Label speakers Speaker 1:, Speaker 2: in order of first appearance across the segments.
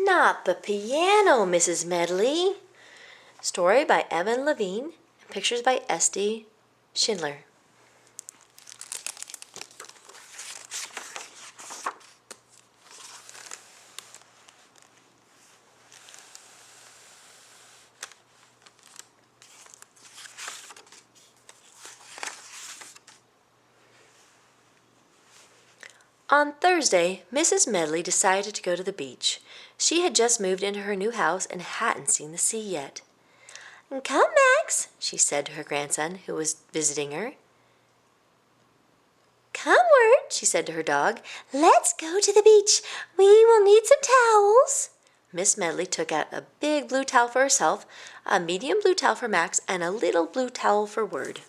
Speaker 1: Not the piano, Mrs. Medley. Story by Evan Levine and pictures by S.D. Schindler. On Thursday, Mrs. Medley decided to go to the beach. She had just moved into her new house and hadn't seen the sea yet. "Come, Max," she said to her grandson, who was visiting her. "Come, Wirt," she said to her dog. "Let's go to the beach. We will need some towels." Miss Medley took out a big blue towel for herself, a medium blue towel for Max, and a little blue towel for Word.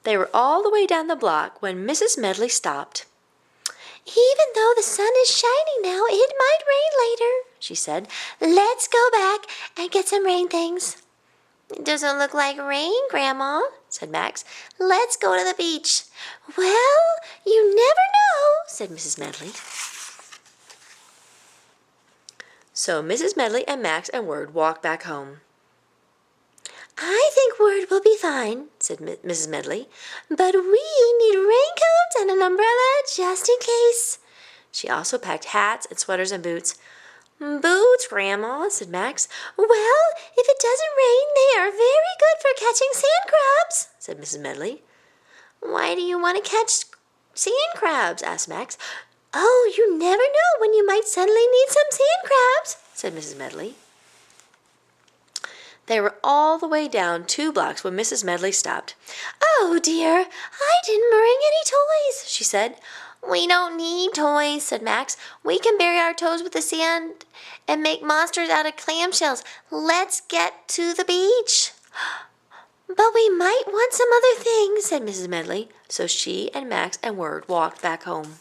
Speaker 1: They were all the way down the block when Mrs. Medley stopped. "Even though the sun is shining now, it might rain later," she said. "Let's go back and get some rain things." "It doesn't look like rain, Grandma," said Max. "Let's go to the beach." "Well, you never know," said Mrs. Medley. So Mrs. Medley and Max and Word walked back home. "I think Word will be fine," said Mrs. Medley, "but we need raincoats and an umbrella just in case." She also packed hats and sweaters and boots. "Boots, Grandma," said Max. "Well, if it doesn't rain, they are very good for catching sand crabs," said Mrs. Medley. "Why do you want to catch sand crabs?" asked Max. "Oh, you never know when you might suddenly need some sand crabs," said Mrs. Medley. They were all the way down 2 blocks when Mrs. Medley stopped. "Oh, dear, I didn't bring any toys," she said. "We don't need toys," said Max. "We can bury our toes with the sand and make monsters out of clamshells. Let's get to the beach." "But we might want some other things," said Mrs. Medley. So she and Max and Word walked back home.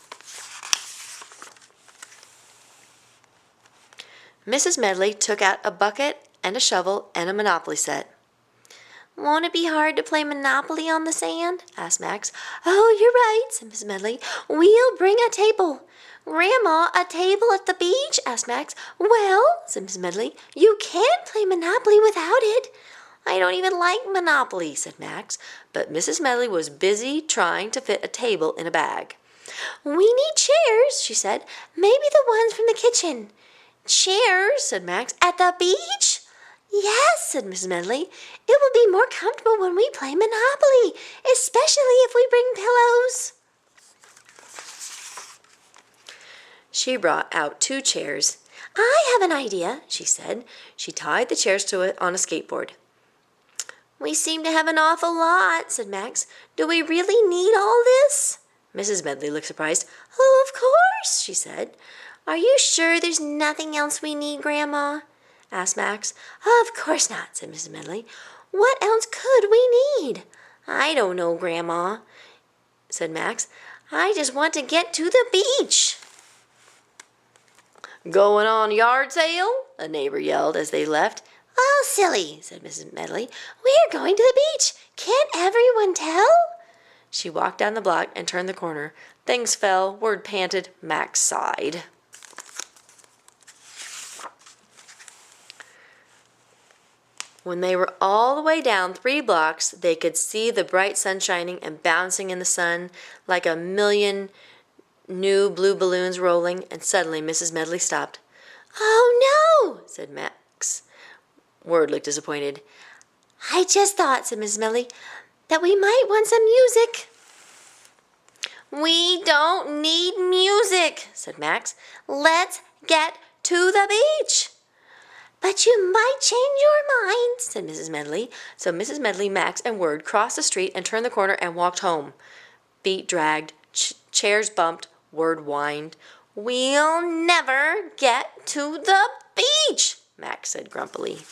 Speaker 1: Mrs. Medley took out a bucket and a shovel and a Monopoly set. "Won't it be hard to play Monopoly on the sand?" asked Max. "Oh, you're right," said Mrs. Medley. "We'll bring a table." "Grandma, a table at the beach?" asked Max. "Well," said Mrs. Medley, "you can't play Monopoly without it." "I don't even like Monopoly," said Max, but Mrs. Medley was busy trying to fit a table in a bag. "We need chairs," she said. "Maybe the ones from the kitchen." "Chairs?" said Max. "At the beach?" "Yes," said Mrs. Medley. "It will be more comfortable when we play Monopoly, especially if we bring pillows." She brought out 2 chairs. "I have an idea," she said. She tied the chairs to it on a skateboard. "We seem to have an awful lot," said Max. "Do we really need all this?" Mrs. Medley looked surprised. "Oh, of course," she said. "Are you sure there's nothing else we need, Grandma?" asked Max. "Of course not," said Mrs. Medley. "What else could we need?" "I don't know, Grandma," said Max. "I just want to get to the beach." "Going on yard sale?" a neighbor yelled as they left. "Oh, silly," said Mrs. Medley. "We're going to the beach. Can't everyone tell?" She walked down the block and turned the corner. Things fell. Word panted. Max sighed. When they were all the way down 3 blocks, they could see the bright sun shining and bouncing in the sun like a million new blue balloons rolling, and suddenly Mrs. Medley stopped. "Oh, no," said Max. Word looked disappointed. "I just thought," said Mrs. Medley, "that we might want some music." "We don't need music," said Max. "Let's get to the beach." "But you might change your mind," said Mrs. Medley. So Mrs. Medley, Max, and Word crossed the street and turned the corner and walked home. Feet dragged, chairs bumped, Word whined. "We'll never get to the beach," Max said grumpily.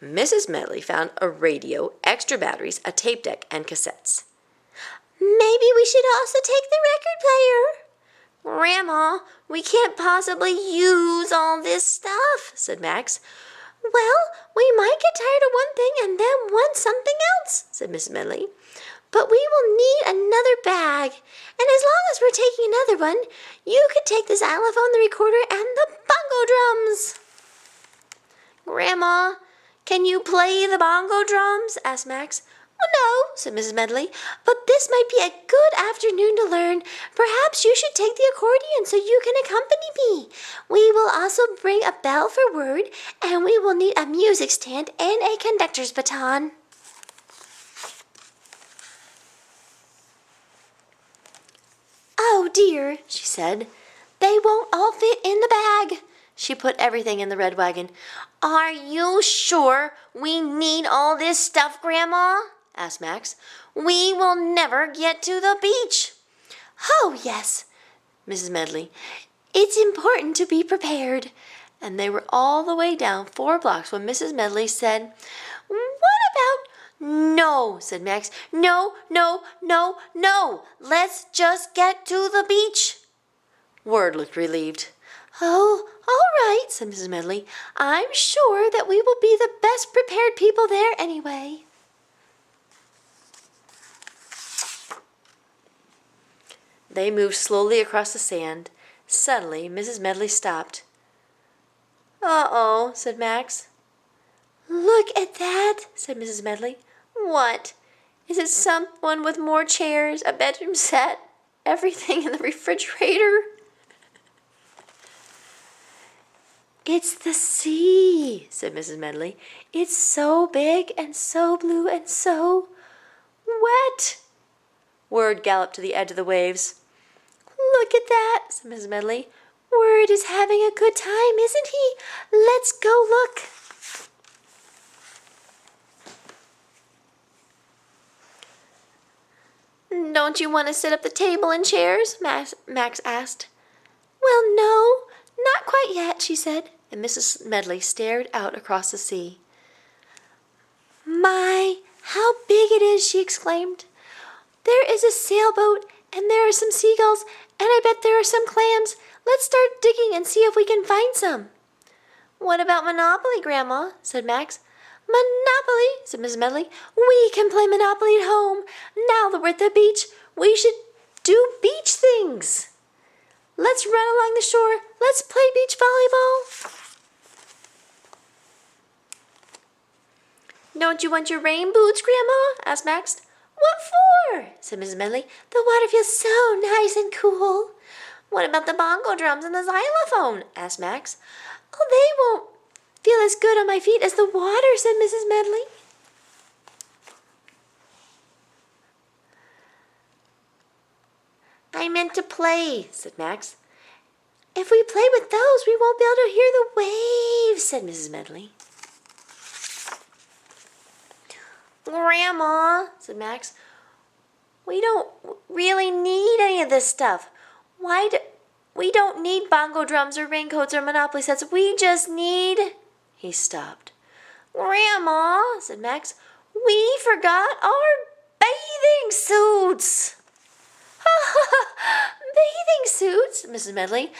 Speaker 1: Mrs. Medley found a radio, extra batteries, a tape deck, and cassettes. "Maybe we should also take the record player." "Grandma, we can't possibly use all this stuff," said Max. "Well, we might get tired of one thing and then want something else," said Miss Medley. but we will need another bag. And as long as we're taking another one, you could take the xylophone, the recorder, and the bongo drums. Grandma, can you play the bongo drums? Asked Max. Well, no, said Mrs. Medley, but this might be a good afternoon to learn. Perhaps you should take the accordion so you can accompany me. We will also bring a bell for word, and we will need a music stand and a conductor's baton. Oh dear, she said. They won't all fit in the bag. She put everything in the red wagon. Are you sure we need all this stuff, Grandma? Asked Max. We will never get to the beach. Oh, yes, Mrs. Medley. It's important to be prepared. And they were all the way down 4 blocks when Mrs. Medley said, What about... No, said Max. No, no, no, no. Let's just get to the beach. Word looked relieved. Oh, all right, said Mrs. Medley. I'm sure that we will be the best prepared people there anyway. They moved slowly across the sand. Suddenly, Mrs. Medley stopped. Uh-oh, said Max. Look at that, said Mrs. Medley. What? Is it someone with more chairs, a bedroom set, everything in the refrigerator? It's the sea, said Mrs. Medley. It's so big and so blue and so wet. Word galloped to the edge of the waves. Look at that, said Mrs. Medley. Word is having a good time, isn't he? Let's go look. Don't you want to sit up the table and chairs? Max asked. Well, no, not quite yet, she said, and Mrs. Medley stared out across the sea. My, how big it is, she exclaimed. There is a sailboat, and there are some seagulls, and I bet there are some clams. Let's start digging and see if we can find some. What about Monopoly, Grandma? Said Max. Monopoly, said Mrs. Medley. We can play Monopoly at home. Now that we're at the beach, we should do beach things. Let's run along the shore. Let's play beach volleyball. Don't you want your rain boots, Grandma? Asked Max. What for? Said Mrs. Medley. The water feels so nice and cool. What about the bongo drums and the xylophone? Asked Max. Oh, they won't feel as good on my feet as the water, said Mrs. Medley. I meant to play, said Max. If we play with those, we won't be able to hear the waves, said Mrs. Medley. Grandma, said Max, we don't really need any of this stuff. We don't need bongo drums or raincoats or Monopoly sets. We just need... He stopped. Grandma, said Max, we forgot our bathing suits. Bathing suits, Mrs. Medley.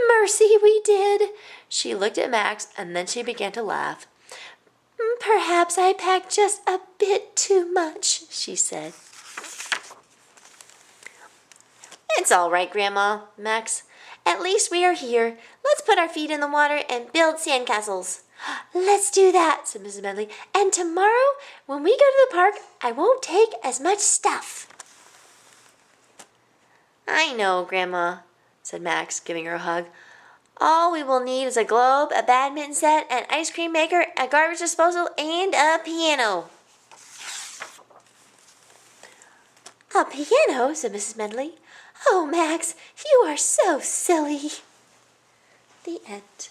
Speaker 1: Mercy, we did. She looked at Max and then she began to laugh. Perhaps I packed just a bit too much, she said. It's all right, Grandma, Max. At least we are here. Let's put our feet in the water and build sandcastles. Let's do that, said Mrs. Medley. And tomorrow, when we go to the park, I won't take as much stuff. I know, Grandma, said Max, giving her a hug. All we will need is a globe, a badminton set, an ice cream maker, a garbage disposal, and a piano. A piano, said Mrs. Medley. Oh, Max, you are so silly. The end.